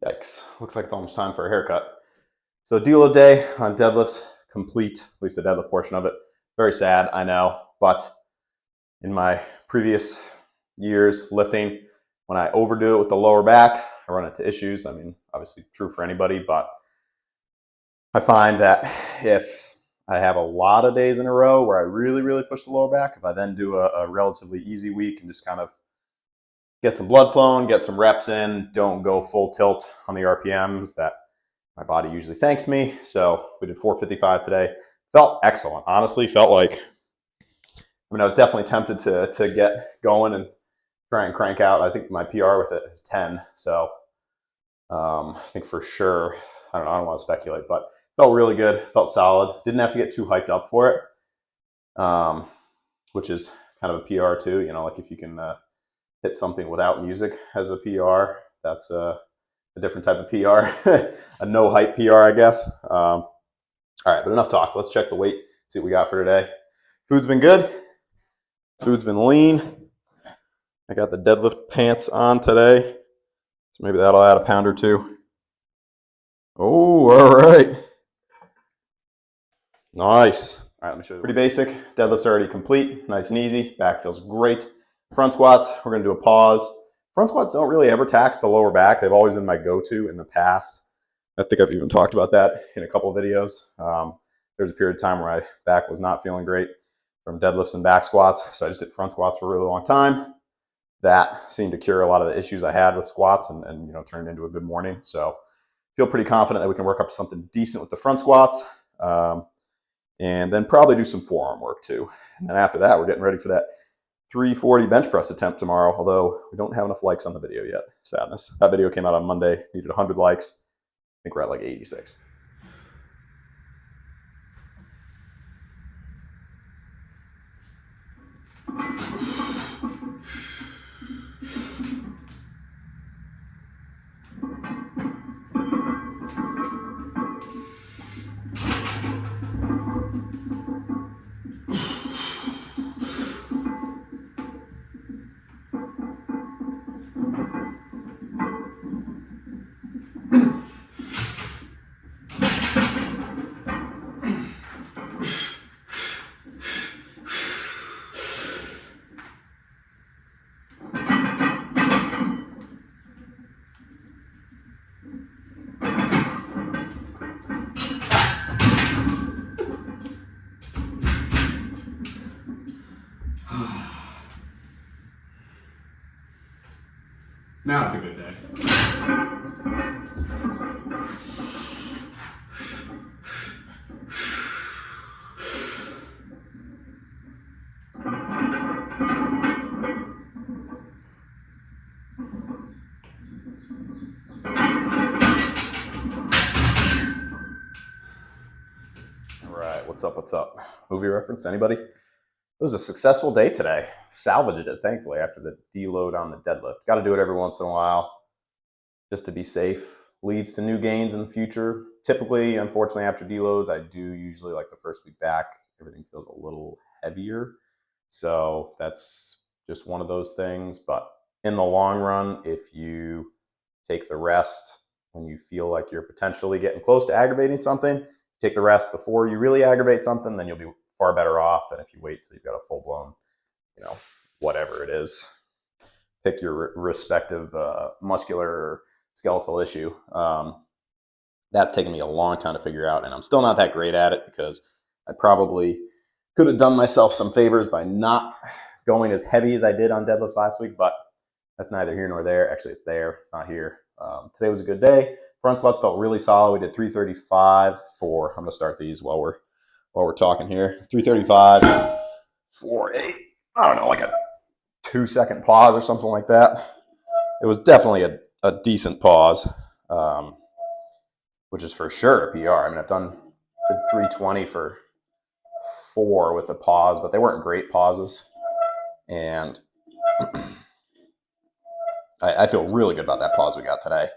Yikes. Looks like it's almost time for a haircut. So deload day on deadlifts, complete, at least the deadlift portion of it. Very sad, I know, but in my previous years lifting, when I overdo it with the lower back, I run into issues. I mean, obviously true for anybody, but I find that if I have a lot of days in a row where I really push the lower back, if I then do a relatively easy week and just kind of get some blood flowing, get some reps in, don't go full tilt on the RPMs, that my body usually thanks me. So we did 455 today. Felt excellent. Honestly, felt like, I was definitely tempted to get going and try and crank out. I think my PR with it is 10. So I think for sure, I don't want to speculate, but felt really good, felt solid. Didn't have to get too hyped up for it, which is kind of a PR too. You know, like if you can hit something without music as a PR, that's a different type of PR, a no hype PR, I guess. All right, but enough talk. Let's check the weight, see what we got for today. Food's been good. Food's been lean. I got the deadlift pants on today, so maybe that'll add a pound or two. Oh, all right. Nice. All right, let me show you. Pretty basic. Deadlift's already complete, nice and easy. Back feels great. Front squats, we're going to do a pause. Front squats don't really ever tax the lower back. They've always been my go-to in the past. I think I've even talked about that in a couple of videos. There's a period of time where my back was not feeling great from deadlifts and back squats, so I just did front squats for a really long time. That seemed to cure a lot of the issues I had with squats and you know, turned into a good morning. So feel pretty confident that we can work up to something decent with the front squats, and then probably do some forearm work too. And then after that, we're getting ready for that 340 bench press attempt tomorrow, although we don't have enough likes on the video yet. Sadness. That video came out on Monday, needed 100 likes. I think we're at like 86. Now it's a good day. All right, what's up? Movie reference, anybody? It was a successful day today. Salvaged it, thankfully, after the deload on the deadlift. Got to do it every once in a while just to be safe. Leads to new gains in the future. Typically, unfortunately, after deloads, I do usually like the first week back, everything feels a little heavier. So that's just one of those things. But in the long run, if you take the rest when you feel like you're potentially getting close to aggravating something, take the rest before you really aggravate something, then you'll be far better off than if you wait till you've got a full-blown, you know, whatever it is. Pick your respective muscular or skeletal issue. That's taken me a long time to figure out, and I'm still not that great at it because I probably could have done myself some favors by not going as heavy as I did on deadlifts last week, but that's neither here nor there. Actually, it's there. It's not here. Today was a good day. Front squats felt really solid. We did 335 for, I'm going to start these while we're talking here. 335 for I don't know, like a 2-second pause or something like that. It was definitely a decent pause, which is for sure a PR. I mean, I've done the 320 for 4 with a pause, but they weren't great pauses. And I feel really good about that pause we got today.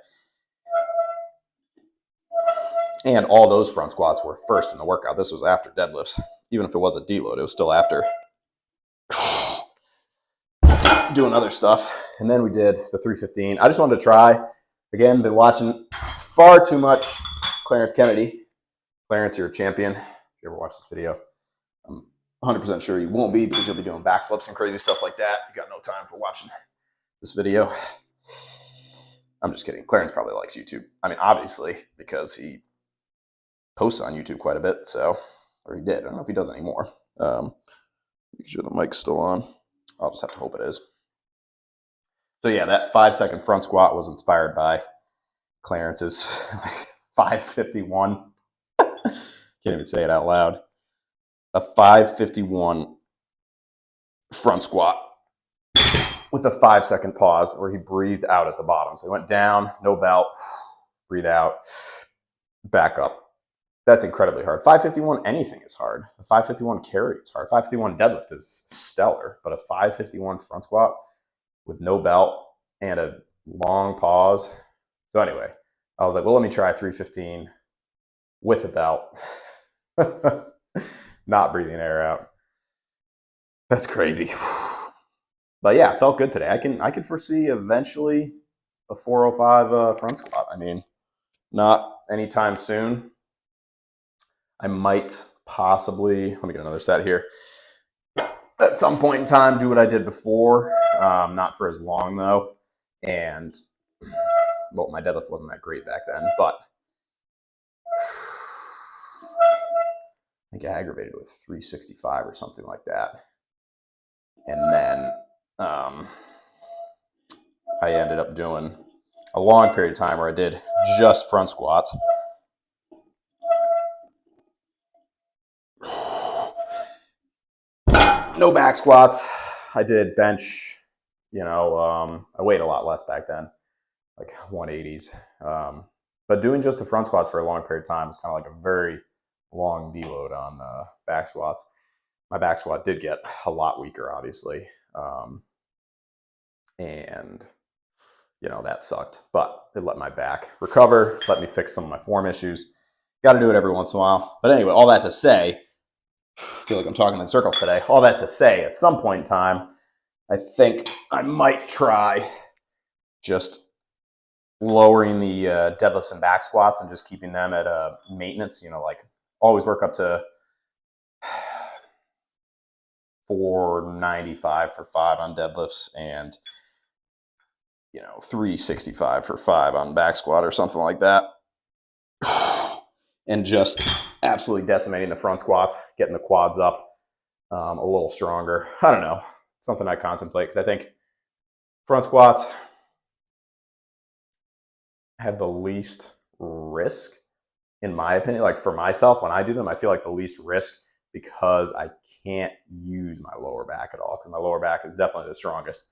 And all those front squats were first in the workout. This was after deadlifts. Even if it was a deload, it was still after doing other stuff. And then we did the 315. I just wanted to try. Again, been watching far too much Clarence Kennedy. Clarence, you're a champion. If you ever watch this video, I'm 100% sure you won't be because you'll be doing backflips and crazy stuff like that. You got no time for watching this video. I'm just kidding. Clarence probably likes YouTube. I mean, obviously, because he posts on YouTube quite a bit, so, or he did. I don't know if he does anymore. Make sure the mic's still on. I'll just have to hope it is. So yeah, that 5-second front squat was inspired by Clarence's 551. Can't even say it out loud. A 551 front squat with a 5-second pause where he breathed out at the bottom. So he went down, no belt, breathe out, back up. That's incredibly hard. 551, anything is hard. A 551 carry is hard. 551 deadlift is stellar, but a 551 front squat with no belt and a long pause. So anyway, I was like, well, let me try 315 with a belt, not breathing air out. That's crazy. But yeah, it felt good today. I can foresee eventually a 405 front squat. I mean, not anytime soon. I might possibly, let me get another set here, at some point in time do what I did before, not for as long though. And well, my deadlift wasn't that great back then, but I think I aggravated with 365 or something like that. And then I ended up doing a long period of time where I did just front squats. No back squats. I did bench, I weighed a lot less back then, like 180s. But doing just the front squats for a long period of time is kind of like a very long deload on back squats. My back squat did get a lot weaker, obviously. And, that sucked. But it let my back recover, let me fix some of my form issues. Got to do it every once in a while. But anyway, all that to say, I feel like I'm talking in circles today. All that to say, at some point in time, I think I might try just lowering the deadlifts and back squats and just keeping them at a maintenance, like always work up to 495 for 5 on deadlifts and 365 for 5 on back squat or something like that. And just absolutely decimating the front squats, getting the quads up a little stronger. I don't know. It's something I contemplate because I think front squats have the least risk, in my opinion. Like for myself, when I do them, I feel like the least risk because I can't use my lower back at all because my lower back is definitely the strongest.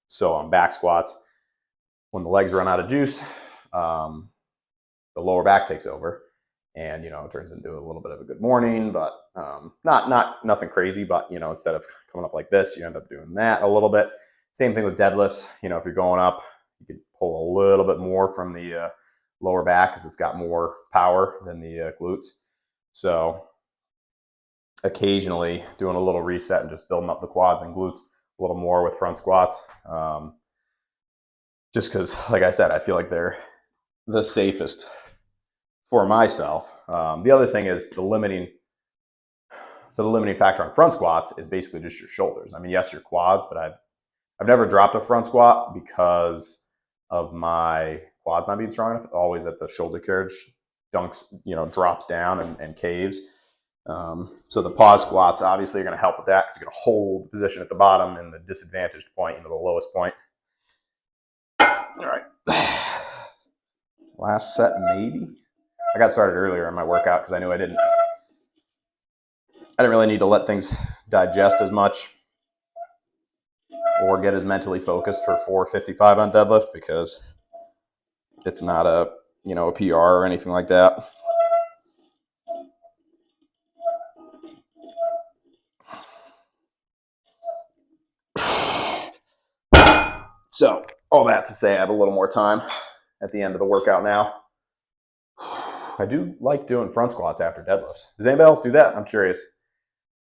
So on back squats, when the legs run out of juice, the lower back takes over, and it turns into a little bit of a good morning, but not nothing crazy. But instead of coming up like this, you end up doing that a little bit. Same thing with deadlifts. If you're going up, you could pull a little bit more from the lower back because it's got more power than the glutes. So occasionally doing a little reset and just building up the quads and glutes a little more with front squats. Just because, like I said, I feel like they're the safest for myself. The other thing is the limiting factor on front squats is basically just your shoulders. I mean, yes, your quads, but I've never dropped a front squat because of my quads not being strong enough. Always at the shoulder carriage dunks, drops down and caves. So the pause squats obviously are going to help with that because you're going to hold the position at the bottom and the disadvantaged point, the lowest point. All right. Last set, maybe. I got started earlier in my workout because I knew I didn't really need to let things digest as much or get as mentally focused for 455 on deadlift because it's not a PR or anything like that. So all that to say, I have a little more time at the end of the workout now. I do like doing front squats after deadlifts. Does anybody else do that? I'm curious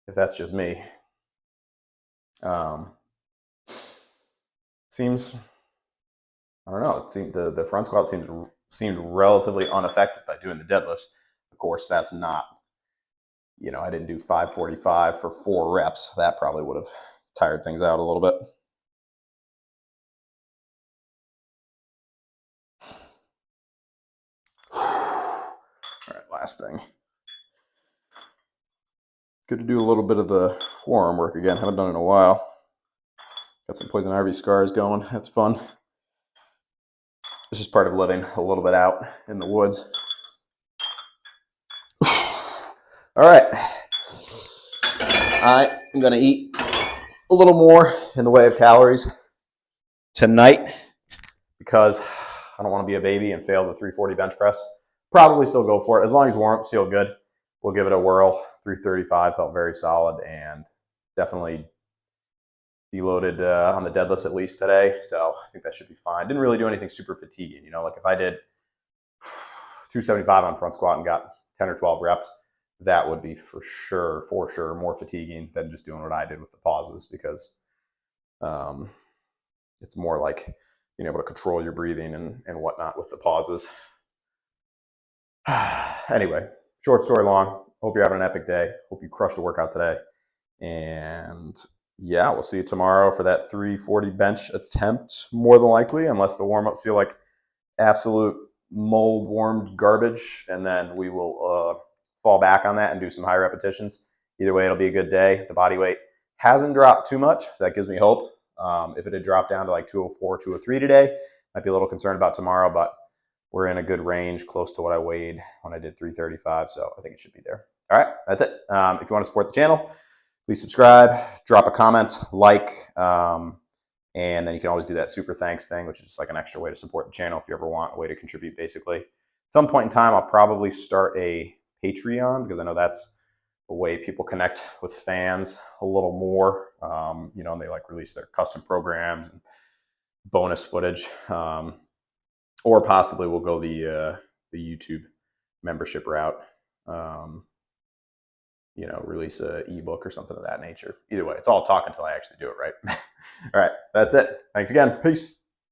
if that's just me. Seems I don't know. It seemed the front squat seemed relatively unaffected by doing the deadlifts. Of course, that's not. I didn't do 545 for 4 reps. That probably would have tired things out a little bit. All right, last thing. Good to do a little bit of the forearm work again. Haven't done it in a while. Got some poison ivy scars going. That's fun. It's just part of living a little bit out in the woods. All right. I am going to eat a little more in the way of calories tonight because I don't want to be a baby and fail the 340 bench press. Probably still go for it. As long as warm-ups feel good, we'll give it a whirl. 335 felt very solid and definitely deloaded on the deadlifts at least today. So I think that should be fine. Didn't really do anything super fatiguing. Like if I did 275 on front squat and got 10 or 12 reps, that would be for sure more fatiguing than just doing what I did with the pauses, because it's more like being able to control your breathing and whatnot with the pauses. Anyway, short story long. Hope you're having an epic day. Hope you crushed the workout today. And yeah, we'll see you tomorrow for that 340 bench attempt, more than likely, unless the warm-ups feel like absolute mold warmed garbage, and then we will fall back on that and do some high repetitions. Either way, it'll be a good day. The body weight hasn't dropped too much, so that gives me hope. If it had dropped down to like 204, 203 today, I'd be a little concerned about tomorrow, but we're in a good range, close to what I weighed when I did 335, so I think it should be there. All right, that's it. If you want to support the channel, please subscribe, drop a comment, like, and then you can always do that super thanks thing, which is just like an extra way to support the channel if you ever want a way to contribute, basically. At some point in time, I'll probably start a Patreon, because I know that's a way people connect with fans a little more, and they like release their custom programs and bonus footage. Or possibly we'll go the YouTube membership route. Release an ebook or something of that nature. Either way, it's all talk until I actually do it, right? All right, that's it. Thanks again. Peace.